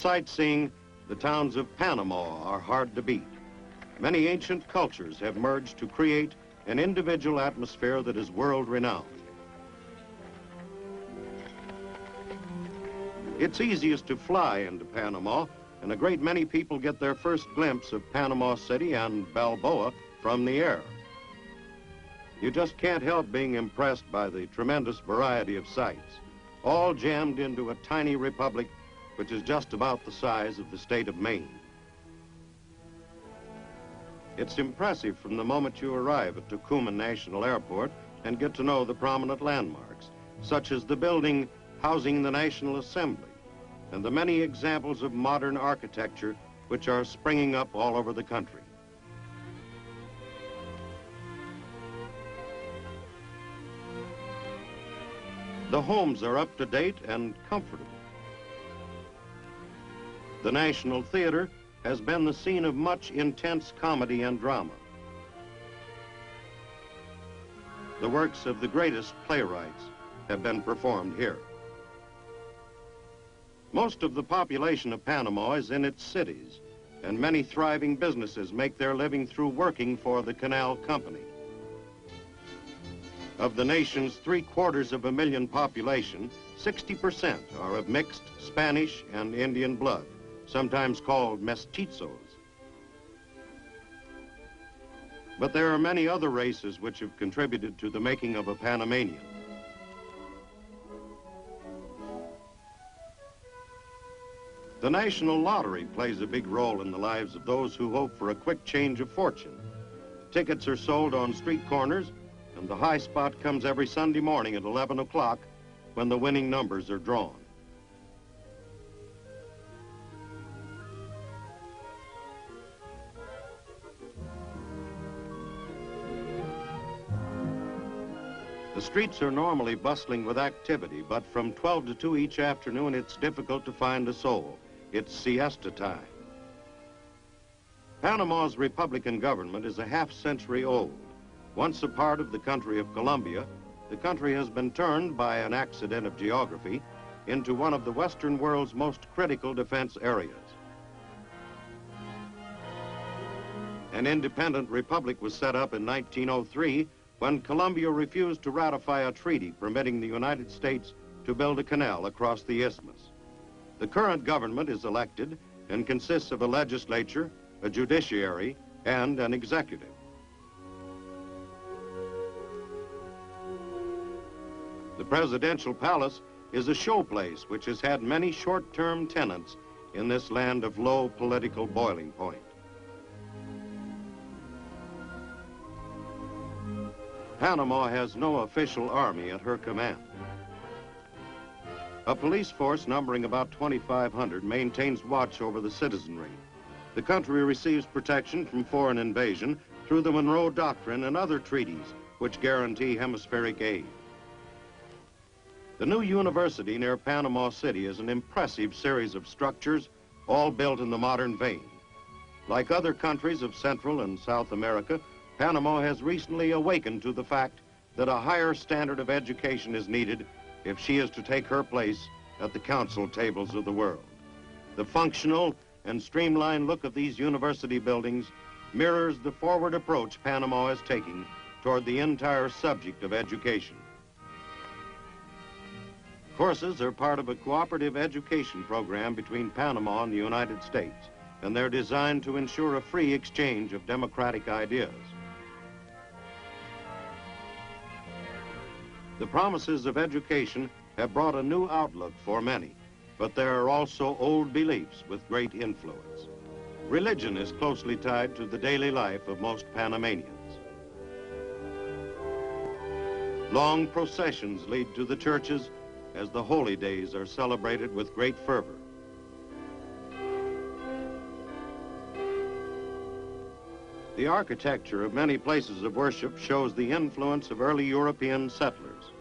Sightseeing, the towns of Panama are hard to beat. Many ancient cultures have merged to create an individual atmosphere that is world-renowned. It's easiest to fly into Panama, and a great many people get their first glimpse of Panama City and Balboa from the air. You just can't help being impressed by the tremendous variety of sights, all jammed into a tiny republic which is just about the size of the state of Maine. It's impressive from the moment you arrive at Tucumán National Airport and get to know the prominent landmarks, such as the building housing the National Assembly and the many examples of modern architecture which are springing up all over the country. The homes are up to date and comfortable. The National Theater has been the scene of much intense comedy and drama. The works of the greatest playwrights have been performed here. Most of the population of Panama is in its cities, and many thriving businesses make their living through working for the Canal Company. Of the nation's 750,000 population, 60% are of mixed Spanish and Indian blood, sometimes called mestizos. But there are many other races which have contributed to the making of a Panamanian. The national lottery plays a big role in the lives of those who hope for a quick change of fortune. Tickets are sold on street corners, and the high spot comes every Sunday morning at 11 o'clock when the winning numbers are drawn. The streets are normally bustling with activity, but from 12 to 2 each afternoon, it's difficult to find a soul. It's siesta time. Panama's Republican government is a half-century old. Once a part of the country of Colombia, the country has been turned by an accident of geography into one of the Western world's most critical defense areas. An independent republic was set up in 1903 when Colombia refused to ratify a treaty permitting the United States to build a canal across the isthmus. The current government is elected and consists of a legislature, a judiciary, and an executive. The presidential palace is a showplace which has had many short-term tenants in this land of low political boiling point. Panama has no official army at her command. A police force numbering about 2,500 maintains watch over the citizenry. The country receives protection from foreign invasion through the Monroe Doctrine and other treaties which guarantee hemispheric aid. The new university near Panama City is an impressive series of structures, all built in the modern vein. Like other countries of Central and South America, Panama has recently awakened to the fact that a higher standard of education is needed if she is to take her place at the council tables of the world. The functional and streamlined look of these university buildings mirrors the forward approach Panama is taking toward the entire subject of education. Courses are part of a cooperative education program between Panama and the United States, and they're designed to ensure a free exchange of democratic ideas. The promises of education have brought a new outlook for many, but there are also old beliefs with great influence. Religion is closely tied to the daily life of most Panamanians. Long processions lead to the churches as the holy days are celebrated with great fervor. The architecture of many places of worship shows the influence of early European settlers.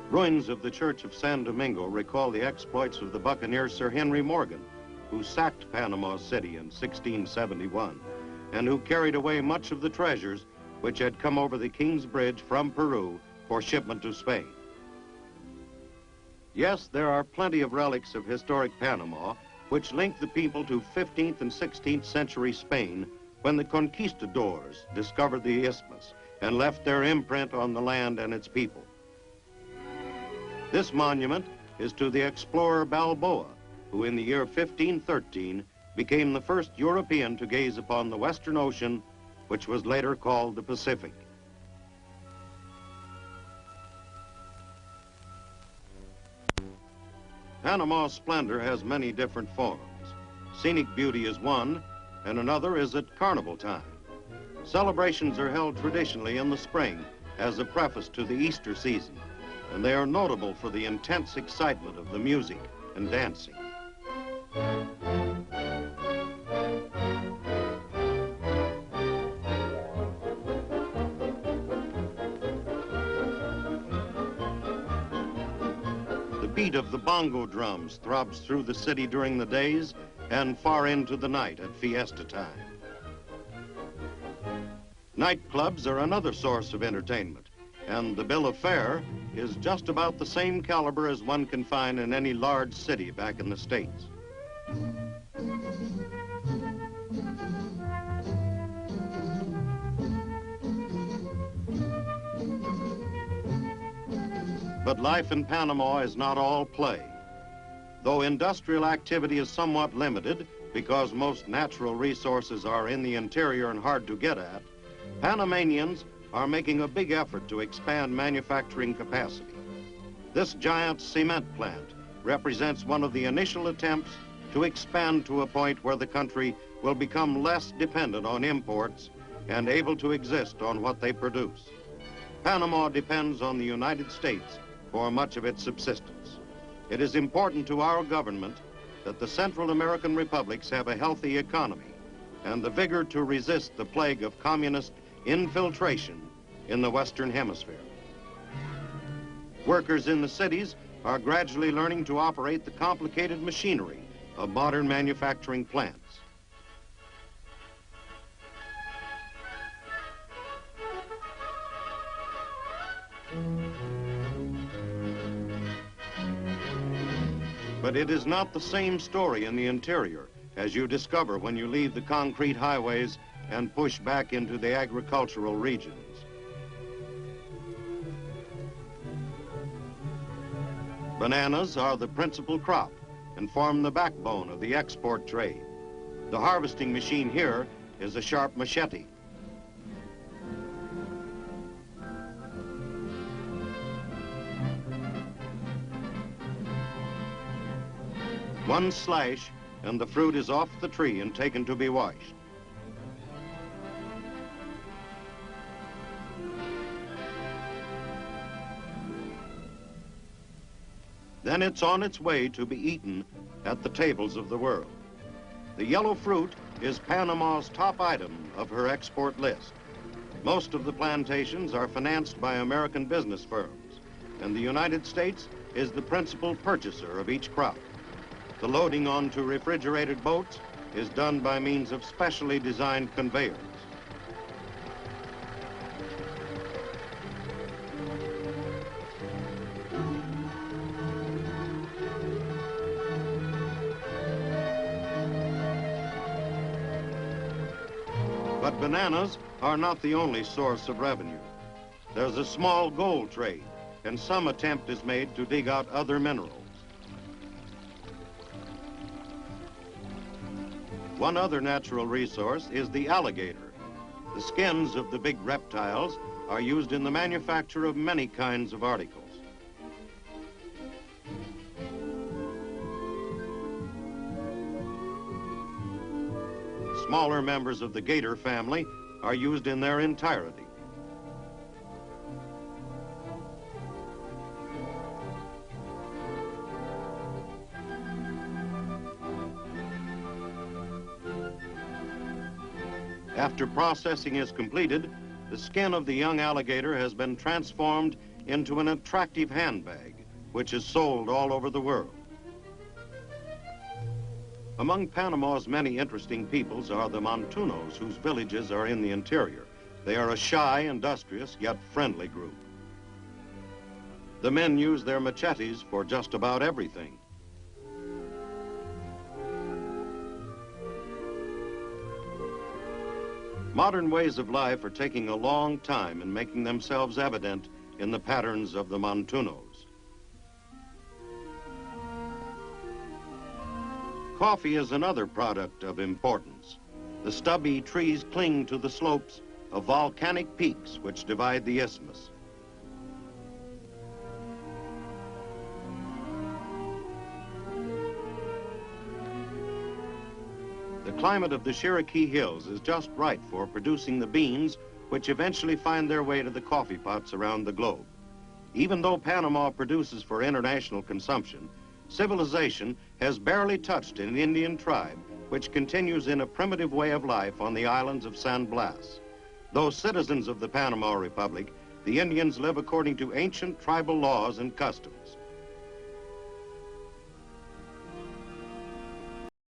Ruins of the Church of San Domingo recall the exploits of the buccaneer Sir Henry Morgan, who sacked Panama City in 1671, and who carried away much of the treasures which had come over the King's Bridge from Peru for shipment to Spain. Yes, there are plenty of relics of historic Panama which link the people to 15th and 16th century Spain when the conquistadors discovered the isthmus and left their imprint on the land and its people. This monument is to the explorer Balboa, who in the year 1513 became the first European to gaze upon the Western Ocean, which was later called the Pacific. Panama's splendor has many different forms. Scenic beauty is one, and another is at carnival time. Celebrations are held traditionally in the spring as a preface to the Easter season, and they are notable for the intense excitement of the music and dancing. The beat of the bongo drums throbs through the city during the days and far into the night at fiesta time. Nightclubs are another source of entertainment, and the bill of fare is just about the same caliber as one can find in any large city back in the States. But life in Panama is not all play. Though industrial activity is somewhat limited because most natural resources are in the interior and hard to get at, Panamanians are making a big effort to expand manufacturing capacity. This giant cement plant represents one of the initial attempts to expand to a point where the country will become less dependent on imports and able to exist on what they produce. Panama depends on the United States for much of its subsistence. It is important to our government that the Central American republics have a healthy economy and the vigor to resist the plague of communist infiltration in the Western Hemisphere. Workers in the cities are gradually learning to operate the complicated machinery of modern manufacturing plants. But it is not the same story in the interior, as you discover when you leave the concrete highways and push back into the agricultural regions. Bananas are the principal crop and form the backbone of the export trade. The harvesting machine here is a sharp machete. One slash and the fruit is off the tree and taken to be washed. Then it's on its way to be eaten at the tables of the world. The yellow fruit is Panama's top item of her export list. Most of the plantations are financed by American business firms, and the United States is the principal purchaser of each crop. The loading onto refrigerated boats is done by means of specially designed conveyors. But bananas are not the only source of revenue. There's a small gold trade, and some attempt is made to dig out other minerals. One other natural resource is the alligator. The skins of the big reptiles are used in the manufacture of many kinds of articles. Smaller members of the gator family are used in their entirety. After processing is completed, the skin of the young alligator has been transformed into an attractive handbag, which is sold all over the world. Among Panama's many interesting peoples are the Montunos, whose villages are in the interior. They are a shy, industrious, yet friendly group. The men use their machetes for just about everything. Modern ways of life are taking a long time and making themselves evident in the patterns of the montunos. Coffee is another product of importance. The stubby trees cling to the slopes of volcanic peaks which divide the isthmus. The climate of the Cherokee Hills is just right for producing the beans which eventually find their way to the coffee pots around the globe. Even though Panama produces for international consumption, civilization has barely touched an Indian tribe which continues in a primitive way of life on the islands of San Blas. Though citizens of the Panama Republic, the Indians live according to ancient tribal laws and customs.